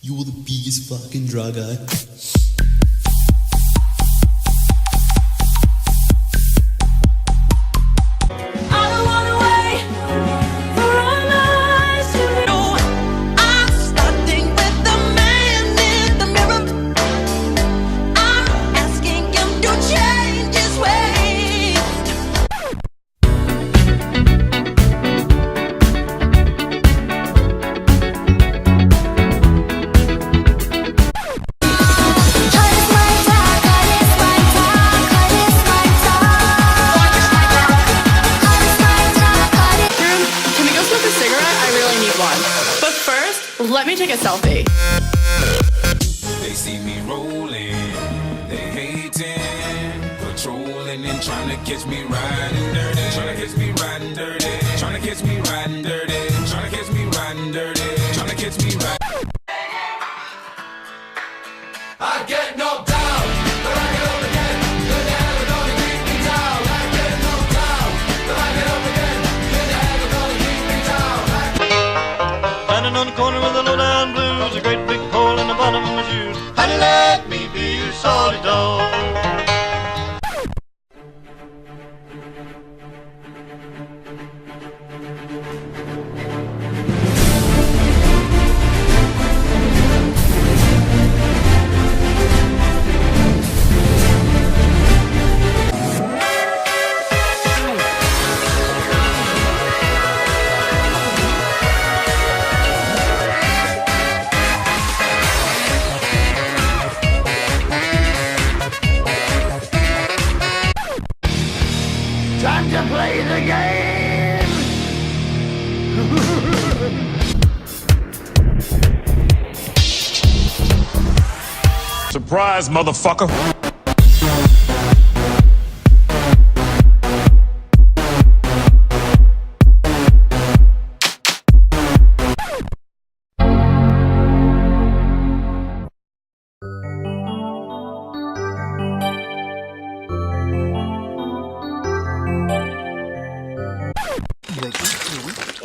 You're the biggest fucking drug addict. Let me take a selfie. They see me rolling, they hating, patrolling and trying to catch me riding dirty, trying to catch me riding dirty, trying to catch me riding dirty, trying to catch me riding dirty, trying to catch me riding. I get knocked down, but I get up again. You're never gonna keep me down. I get knocked down, but I get up again. You're never gonna keep me down. Standing on the corner with a low-down blues, a great big hole in the bottom of my shoes. Honey, let me be your salty dog. Time to play the game! Surprise, motherfucker!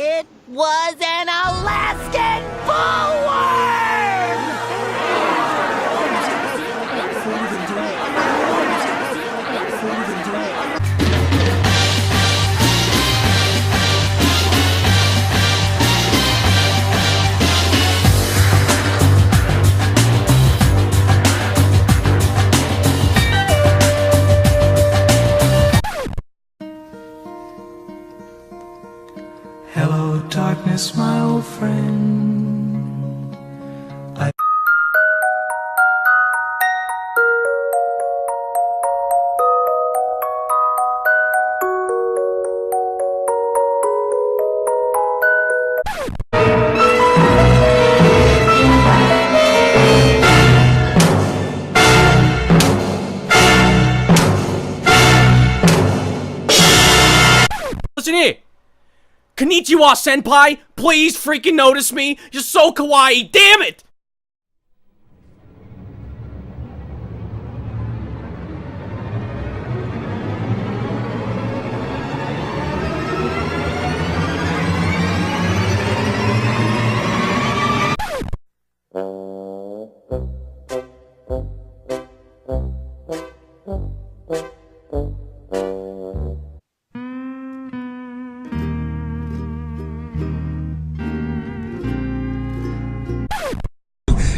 It was an Alaskan bullworm! Hello, darkness, my old friend. Listen here! Konnichiwa, senpai! Please freaking notice me! You're so kawaii! Damn it!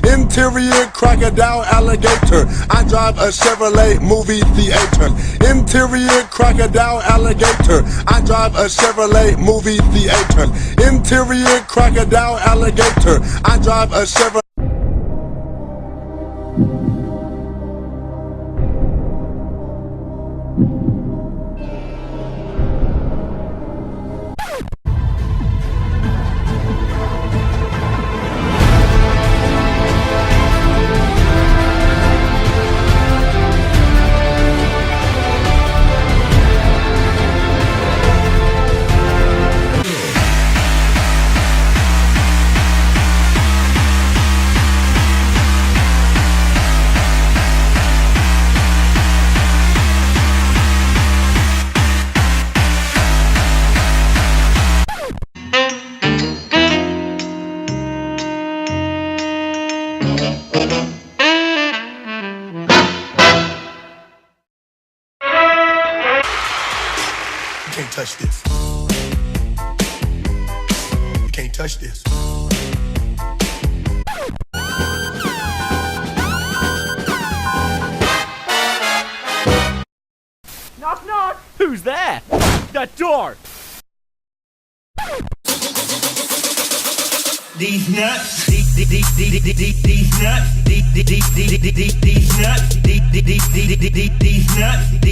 Interior crocodile alligator. I drive a Chevrolet movie theater. Interior crocodile alligator. I drive a Chevrolet movie theater. Interior crocodile alligator. I drive a Chevrolet. touch this. You can't touch this. Knock, knock! Who's there? That door! These nuts, these nuts, these nuts, these nuts,